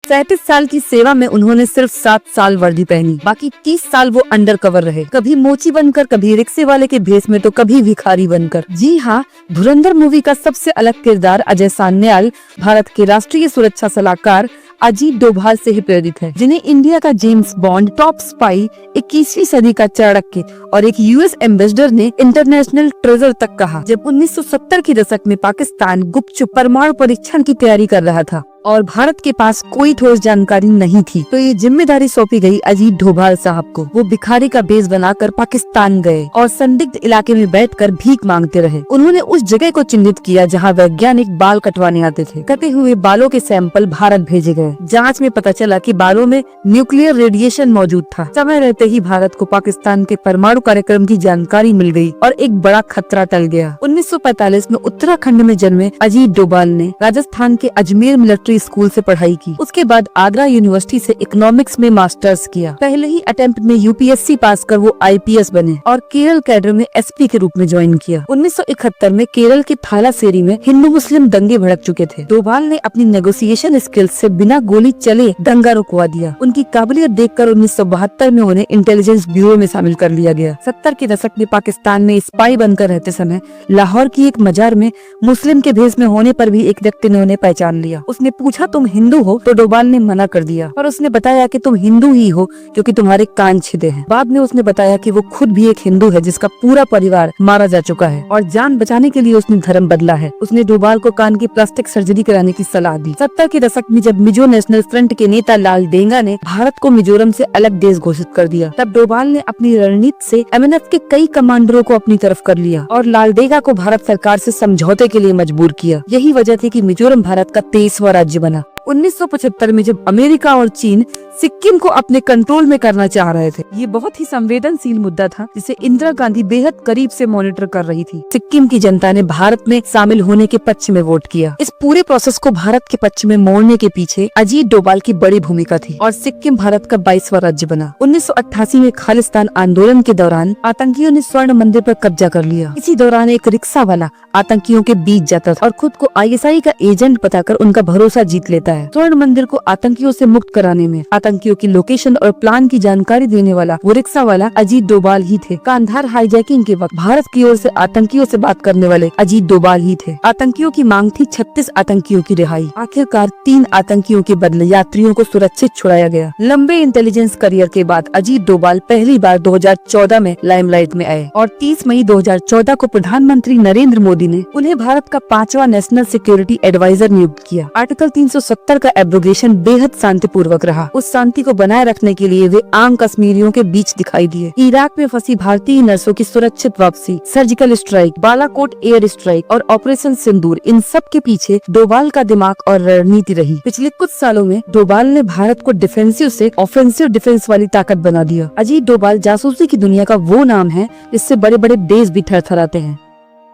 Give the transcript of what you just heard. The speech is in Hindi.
37 साल की सेवा में उन्होंने सिर्फ 7 साल वर्दी पहनी, बाकी 30 साल वो अंडर कवर रहे, कभी मोची बनकर, कभी रिक्शे वाले के भेष में, तो कभी भिखारी बनकर। जी हाँ, धुरंधर मूवी का सबसे अलग किरदार अजय सान्याल भारत के राष्ट्रीय सुरक्षा सलाहकार अजीत डोभाल से ही प्रेरित है, जिन्हें इंडिया का जेम्स बॉन्ड, टॉप स्पाई, 21वीं सदी का चाणक्य और एक यूएस एम्बेसडर ने इंटरनेशनल ट्रेजर तक कहा। जब 1970 के दशक में पाकिस्तान गुपचुप परमाणु परीक्षण की तैयारी कर रहा था और भारत के पास कोई ठोस जानकारी नहीं थी, तो ये जिम्मेदारी सौंपी गई अजीत डोभाल साहब को। वो भिखारी का भेष बनाकर पाकिस्तान गए और संदिग्ध इलाके में बैठकर भीख मांगते रहे। उन्होंने उस जगह को चिन्हित किया जहां वैज्ञानिक बाल कटवाने आते थे। कटे हुए बालों के सैंपल भारत भेजे गए। जांच में पता चला कि बालों में न्यूक्लियर रेडिएशन मौजूद था। समय रहते ही भारत को पाकिस्तान के परमाणु कार्यक्रम की जानकारी मिल गई और एक बड़ा खतरा टल गया। 1945 में उत्तराखंड में जन्मे अजीत डोभाल ने राजस्थान के अजमेर मिलिट्री स्कूल से पढ़ाई की। उसके बाद आगरा यूनिवर्सिटी से इकोनॉमिक्स में मास्टर्स किया। पहले ही अटेम्प्ट में यूपीएससी पास कर वो आईपीएस बने और केरल कैडर में एसपी के रूप में ज्वाइन किया। 1971 में केरल के थालासेरी में हिंदू मुस्लिम दंगे भड़क चुके थे। डोभाल ने अपनी नेगोशिएशन स्किल्स से बिना गोली चले दंगा रुकवा दिया। उनकी काबिलियत देखकर 1972 में उन्हें इंटेलिजेंस ब्यूरो में शामिल कर लिया गया। 70 के दशक में पाकिस्तान में स्पाई बनकर रहते समय लाहौर की एक मजार में मुस्लिम के भेष में होने पर भी एक व्यक्ति ने उन्हें पहचान लिया। उसने पूछा, तुम हिंदू हो? तो डोभाल ने मना कर दिया और उसने बताया कि तुम हिंदू ही हो क्योंकि तुम्हारे कान छिदे हैं। बाद में उसने बताया कि वो खुद भी एक हिंदू है जिसका पूरा परिवार मारा जा चुका है और जान बचाने के लिए उसने धर्म बदला है। उसने डोभाल को कान की प्लास्टिक सर्जरी कराने की सलाह दी। 70 के दशक में जब मिजो नेशनल फ्रंट के नेता लाल डेंगा ने भारत को मिजोरम से अलग देश घोषित कर दिया, तब डोभाल ने अपनी रणनीति से एमएनएफ के कई कमांडरों को अपनी तरफ कर लिया और लाल डेंगा को भारत सरकार से समझौते के लिए मजबूर किया। यही वजह थी कि मिजोरम भारत का 23वां राज्य बना। 1975 में जब अमेरिका और चीन सिक्किम को अपने कंट्रोल में करना चाह रहे थे, ये बहुत ही संवेदनशील मुद्दा था जिसे इंदिरा गांधी बेहद करीब से मॉनिटर कर रही थी। सिक्किम की जनता ने भारत में शामिल होने के पक्ष में वोट किया। इस पूरे प्रोसेस को भारत के पक्ष में मोड़ने के पीछे अजीत डोभाल की बड़ी भूमिका थी और सिक्किम भारत का 22वां राज्य बना। 1988 में खालिस्तान आंदोलन के दौरान आतंकियों ने स्वर्ण मंदिर पर कब्जा कर लिया। इसी दौरान एक रिक्शा वाला आतंकियों के बीच जाता था और खुद को आईएसआई का एजेंट बताकर उनका भरोसा जीत लेता है। स्वर्ण मंदिर को आतंकियों से मुक्त कराने में आतंकियों की लोकेशन और प्लान की जानकारी देने वाला वो रिक्शा वाला अजीत डोभाल ही थे। कांधार हाईजैकिंग के वक्त भारत की ओर से आतंकियों से बात करने वाले अजीत डोभाल ही थे। आतंकियों की मांग थी 36 आतंकियों की रिहाई। आखिरकार 3 आतंकियों के बदले यात्रियों को सुरक्षित छुड़ाया गया। लंबे इंटेलिजेंस करियर के बाद अजीत डोभाल पहली बार 2014 में लाइमलाइट में आए और 30 मई 2014 को प्रधानमंत्री नरेंद्र मोदी ने उन्हें भारत का 5वां नेशनल सिक्योरिटी एडवाइजर नियुक्त किया। आर्टिकल 370 का एब्रोगेशन बेहद शांतिपूर्वक रहा। उस शांति को बनाए रखने के लिए वे आम कश्मीरियों के बीच दिखाई दिए। इराक में फंसी भारतीय नर्सों की सुरक्षित वापसी, surgical strike, Balakot air strike और ऑपरेशन सिंदूर, इन सब के पीछे डोभाल का दिमाग और रणनीति रही। पिछले कुछ सालों में डोभाल ने भारत को डिफेंसिव से ऑफेंसिव डिफेंस वाली ताकत बना दिया। अजीत डोभाल जासूसी की दुनिया का वो नाम है जिससे बड़े बड़े देश भी थरथराते हैं।